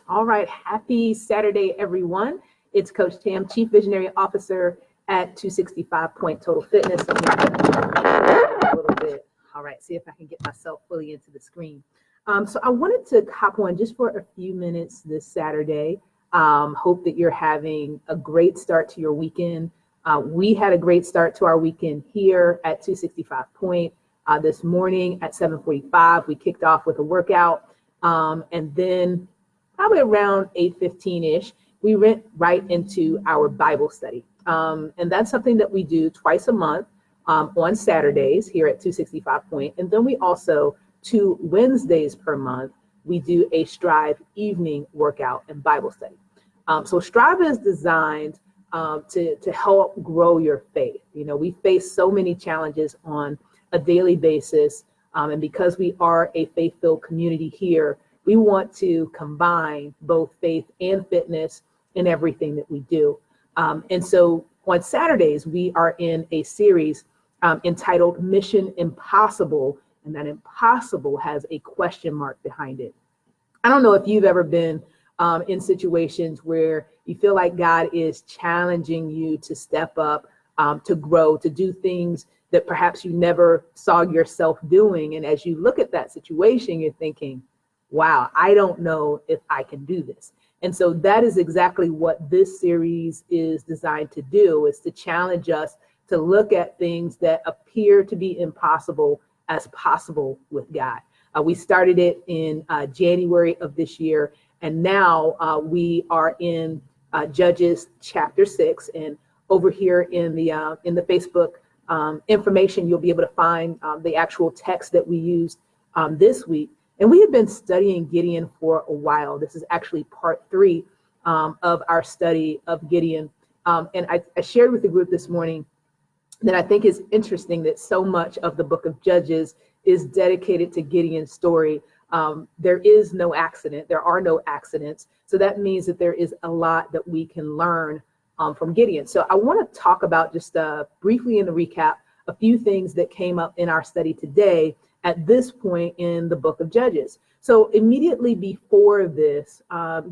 All right. Happy Saturday, everyone. It's Coach Tam, Chief Visionary Officer at 265 Point Total Fitness. So a little bit. All right. See if I can get myself fully into the screen. So I wanted to hop on just for a few minutes this Saturday. Hope that you're having a great start to your weekend. We had a great start to our weekend here at 265 Point. This morning at 7:45, we kicked off with a workout. And then probably around 8:15-ish, we went right into our Bible study. And that's something that we do twice a month on Saturdays here at 265 Point. And then we also, 2 Wednesdays per month, we do a Strive evening workout and Bible study. So Strive is designed to help grow your faith. You know, we face so many challenges on a daily basis. And because we are a faith-filled community here, we want to combine both faith and fitness in everything that we do. And so on Saturdays, we are in a series entitled Mission Impossible, and that impossible has a question mark behind it. I don't know if you've ever been in situations where you feel like God is challenging you to step up, to grow, to do things that perhaps you never saw yourself doing. And as you look at that situation, you're thinking, wow, I don't know if I can do this. And so that is exactly what this series is designed to do, is to challenge us to look at things that appear to be impossible as possible with God. We started it in January of this year, and now we are in Judges chapter 6. And over here in the Facebook information, you'll be able to find the actual text that we used this week. And we have been studying Gideon for a while. This is actually part 3 of our study of Gideon. And I shared with the group this morning that I think it's interesting that so much of the book of Judges is dedicated to Gideon's story. There is no accident. There are no accidents. So that means that there is a lot that we can learn from Gideon. So I want to talk about just briefly in the recap, a few things that came up in our study today at this point in the book of Judges. So immediately before this,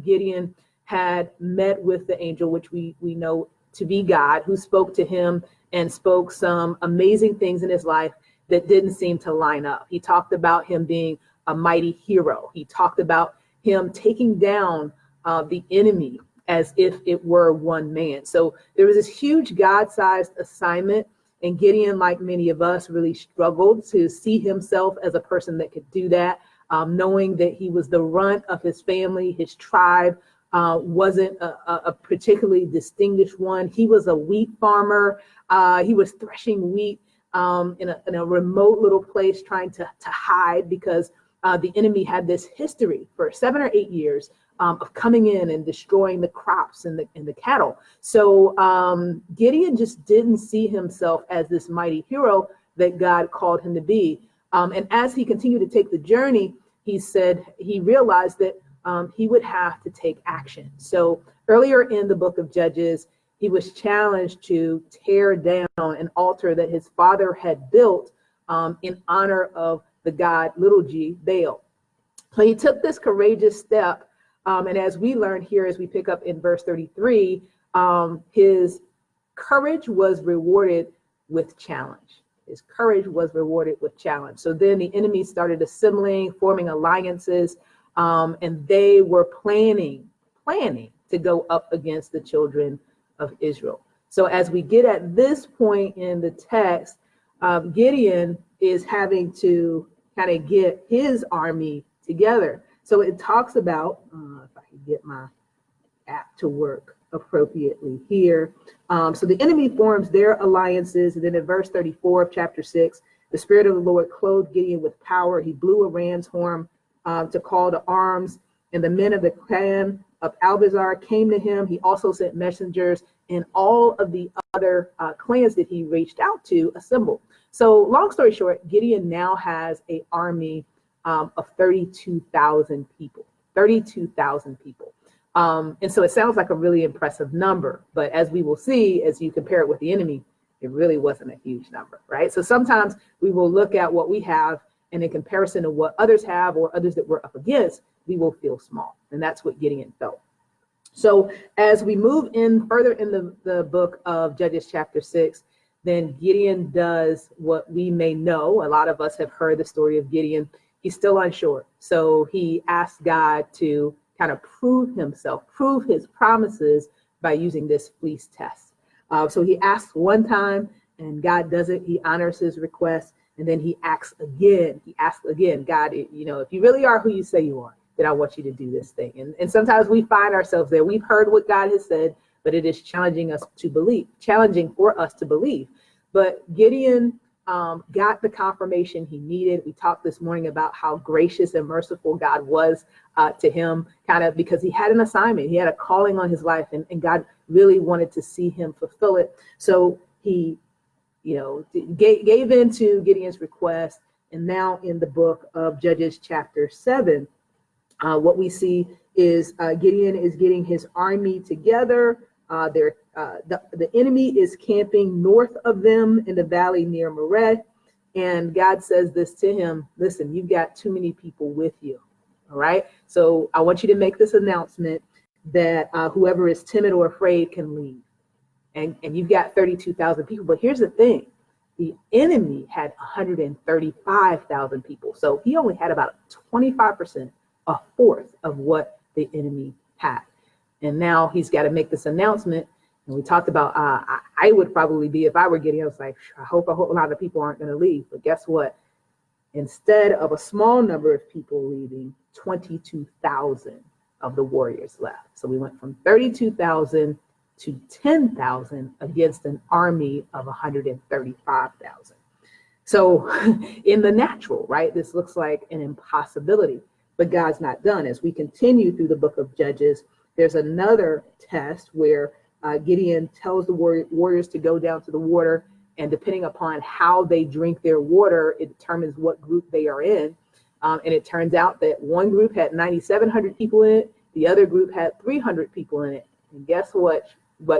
Gideon had met with the angel, which we know to be God, who spoke to him and spoke some amazing things in his life that didn't seem to line up. He talked about him being a mighty hero. He talked about him taking down the enemy as if it were one man. So there was this huge God-sized assignment, and Gideon, like many of us, really struggled to see himself as a person that could do that, knowing that he was the runt of his family. His tribe wasn't a particularly distinguished one. He was a wheat farmer. He was threshing wheat in a remote little place, trying to hide because the enemy had this history for 7 or 8 years of coming in and destroying the crops and the cattle. So Gideon just didn't see himself as this mighty hero that God called him to be. And as he continued to take the journey, he realized that he would have to take action. So earlier in the book of Judges, he was challenged to tear down an altar that his father had built in honor of the god, little g, Baal. So he took this courageous step. And as we learn here, as we pick up in verse 33, his courage was rewarded with challenge. His courage was rewarded with challenge. So then the enemy started assembling, forming alliances, and they were planning to go up against the children of Israel. So as we get at this point in the text, Gideon is having to kind of get his army together. So it talks about, if I can get my app to work appropriately here. So the enemy forms their alliances. And then in verse 34 of chapter 6, the Spirit of the Lord clothed Gideon with power. He blew a ram's horn to call to arms. And the men of the clan of Albazar came to him. He also sent messengers, and all of the other clans that he reached out to assembled. So long story short, Gideon now has an army of 32,000 people, 32,000 people. And so it sounds like a really impressive number, but as we will see, as you compare it with the enemy, it really wasn't a huge number, right? So sometimes we will look at what we have and in comparison to what others have or others that we're up against, we will feel small. And that's what Gideon felt. So as we move in further in the book of Judges chapter 6, then Gideon does what we may know. A lot of us have heard the story of Gideon. He's still unsure. So he asks God to kind of prove himself, prove his promises by using this fleece test. So he asks one time and God does it. He honors his request. And then he asks again. God, if you really are who you say you are, then I want you to do this thing. And sometimes we find ourselves there. We've heard what God has said, but it is challenging for us to believe. But Gideon got the confirmation he needed. We talked this morning about how gracious and merciful God was to him, kind of because he had an assignment. He had a calling on his life, and God really wanted to see him fulfill it. So he gave in to Gideon's request. And now in the book of Judges chapter 7, what we see is Gideon is getting his army together. The enemy is camping north of them in the valley near Mered. And God says this to him: listen, you've got too many people with you. All right. So I want you to make this announcement that whoever is timid or afraid can leave. And you've got 32,000 people. But here's the thing. The enemy had 135,000 people. So he only had about 25%, a fourth of what the enemy had. And now he's got to make this announcement. And we talked about, I would probably be, if I were Gideon, I was like, I hope a whole lot of people aren't going to leave. But guess what? Instead of a small number of people leaving, 22,000 of the warriors left. So we went from 32,000 to 10,000 against an army of 135,000. So in the natural, right, this looks like an impossibility, but God's not done. As we continue through the book of Judges, there's another test where Gideon tells the warriors to go down to the water, and depending upon how they drink their water, it determines what group they are in. And it turns out that one group had 9,700 people in it, the other group had 300 people in it. And guess what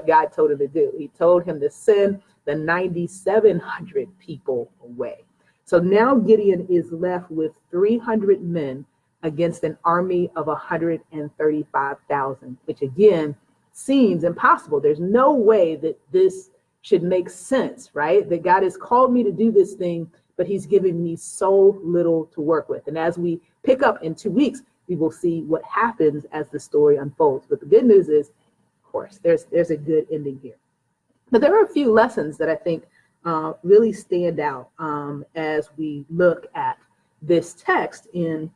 God told him to do? He told him to send the 9,700 people away. So now Gideon is left with 300 men against an army of 135,000, which again seems impossible. There's no way that this should make sense, right? That God has called me to do this thing, but he's given me so little to work with. And as we pick up in 2 weeks, we will see what happens as the story unfolds. But the good news is, of course, there's a good ending here. But there are a few lessons that I think really stand out as we look at this text in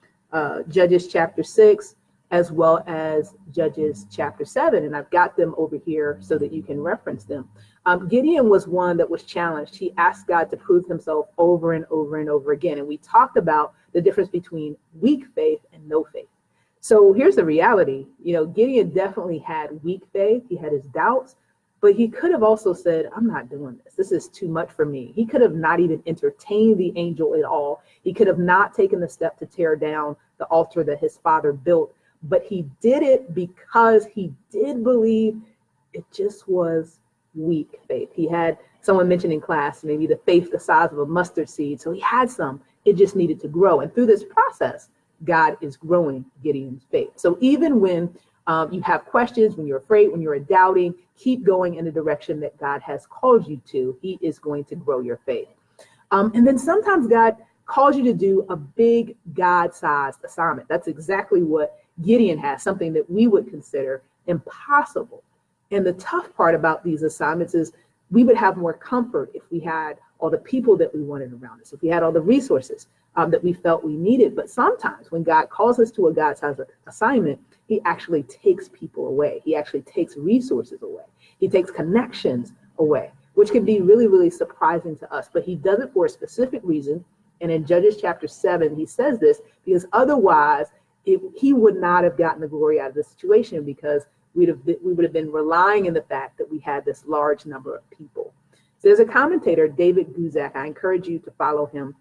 Judges chapter 6, as well as Judges chapter 7. And I've got them over here so that you can reference them. Gideon was one that was challenged. He asked God to prove himself over and over and over again. And we talked about the difference between weak faith and no faith. So here's the reality. Gideon definitely had weak faith. He had his doubts, but he could have also said, I'm not doing this. This is too much for me. He could have not even entertained the angel at all. He could have not taken the step to tear down the altar that his father built, but he did it because he did believe. It just was weak faith. He had someone mentioned in class, maybe the faith the size of a mustard seed. So he had some, it just needed to grow. And through this process, God is growing Gideon's faith. So even when you have questions, when you're afraid, when you're doubting, keep going in the direction that God has called you to. He is going to grow your faith. And then sometimes God calls you to do a big God-sized assignment. That's exactly what Gideon has, something that we would consider impossible. And the tough part about these assignments is we would have more comfort if we had all the people that we wanted around us, if we had all the resources that we felt we needed. But sometimes when God calls us to a God-sized assignment, he actually takes people away. He actually takes resources away. He takes connections away, which can be really, really surprising to us. But he does it for a specific reason. And in Judges chapter 7, he says this because otherwise he would not have gotten the glory out of the situation, because we would have been relying on the fact that we had this large number of people. So there's a commentator, David Guzak. I encourage you to follow him.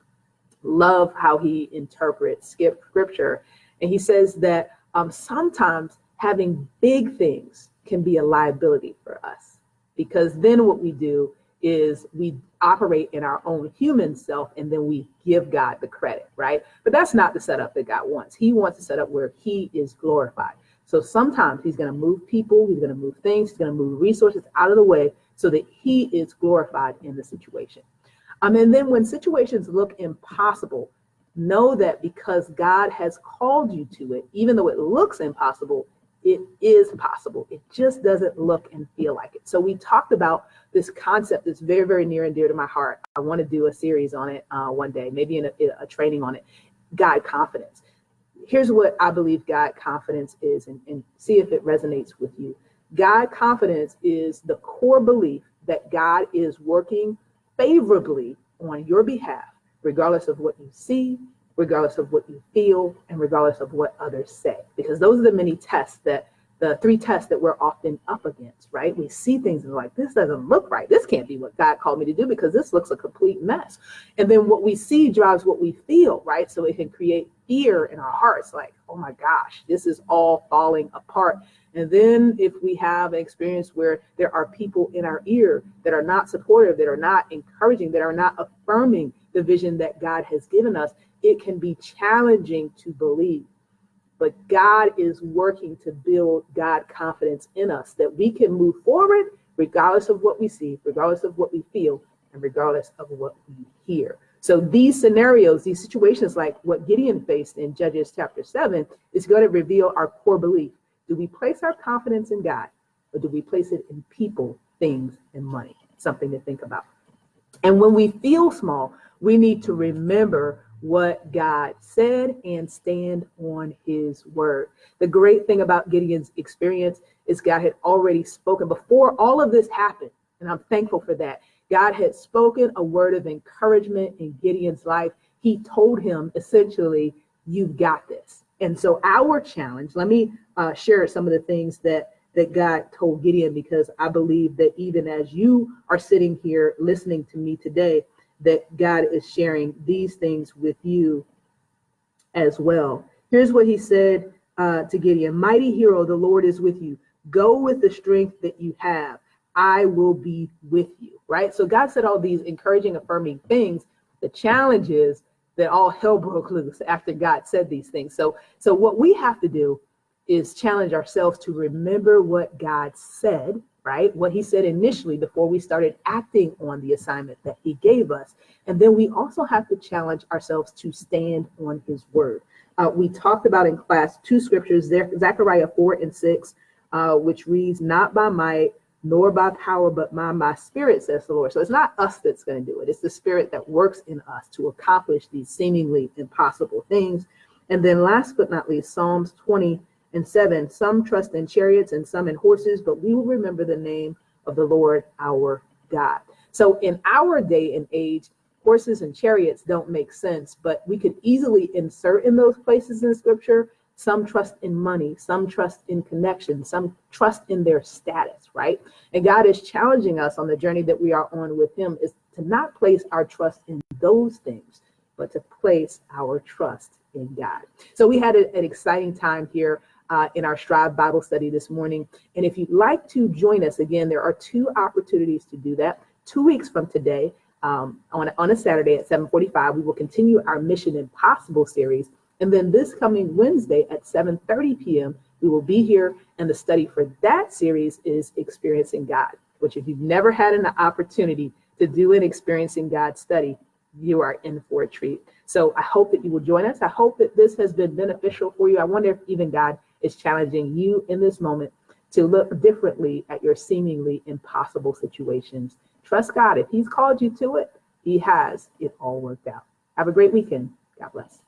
Love how he interprets scripture. And he says that sometimes having big things can be a liability for us, because then what we do is we operate in our own human self and then we give God the credit, right? But that's not the setup that God wants. He wants a setup where he is glorified. So sometimes he's going to move people, he's going to move things, he's going to move resources out of the way so that he is glorified in the situation. And then when situations look impossible, know that because God has called you to it, even though it looks impossible, it is possible. It just doesn't look and feel like it. So we talked about this concept that's very, very near and dear to my heart. I want to do a series on it one day, maybe in a training on it. God confidence. Here's what I believe God confidence is, and see if it resonates with you. God confidence is the core belief that God is working favorably on your behalf, regardless of what you see, regardless of what you feel, and regardless of what others say. Because those are the many tests the three tests that we're often up against, right? We see things and we're like, this doesn't look right. This can't be what God called me to do because this looks a complete mess. And then what we see drives what we feel, right? So it can create fear in our hearts, like, oh my gosh, this is all falling apart. And then if we have an experience where there are people in our ear that are not supportive, that are not encouraging, that are not affirming the vision that God has given us, it can be challenging to believe. But God is working to build God confidence in us that we can move forward regardless of what we see, regardless of what we feel, and regardless of what we hear. So these scenarios, these situations like what Gideon faced in Judges chapter 7 is going to reveal our core belief. Do we place our confidence in God, or do we place it in people, things, and money? Something to think about. And when we feel small, we need to remember what God said and stand on his word. The great thing about Gideon's experience is God had already spoken before all of this happened. And I'm thankful for that. God had spoken a word of encouragement in Gideon's life. He told him essentially, you've got this. And so our challenge, let me share some of the things that God told Gideon, because I believe that even as you are sitting here listening to me today, that God is sharing these things with you as well. Here's what he said to Gideon. Mighty hero, the Lord is with you. Go with the strength that you have. I will be with you, right? So God said all these encouraging, affirming things. The challenge is that all hell broke loose after God said these things. So what we have to do is challenge ourselves to remember what God said, right? What he said initially before we started acting on the assignment that he gave us. And then we also have to challenge ourselves to stand on his word. We talked about in class two scriptures there, Zechariah 4:6, which reads, not by might nor by power, but by my spirit, says the Lord. So it's not us that's going to do it. It's the spirit that works in us to accomplish these seemingly impossible things. And then last but not least, Psalms 20:7, some trust in chariots and some in horses, but we will remember the name of the Lord our God. So in our day and age, horses and chariots don't make sense, but we could easily insert in those places in scripture. Some trust in money, some trust in connection, some trust in their status, right? And God is challenging us on the journey that we are on with him is to not place our trust in those things, but to place our trust in God. So we had an exciting time here in our Strive Bible study this morning. And if you'd like to join us, again, there are two opportunities to do that. 2 weeks from today, on a Saturday at 7:45, we will continue our Mission Impossible series. And then this coming Wednesday at 7:30 p.m., we will be here. And the study for that series is Experiencing God, which if you've never had an opportunity to do an Experiencing God study, you are in for a treat. So I hope that you will join us. I hope that this has been beneficial for you. I wonder if even God is challenging you in this moment to look differently at your seemingly impossible situations. Trust God. If he's called you to it, he has it all worked out. Have a great weekend. God bless.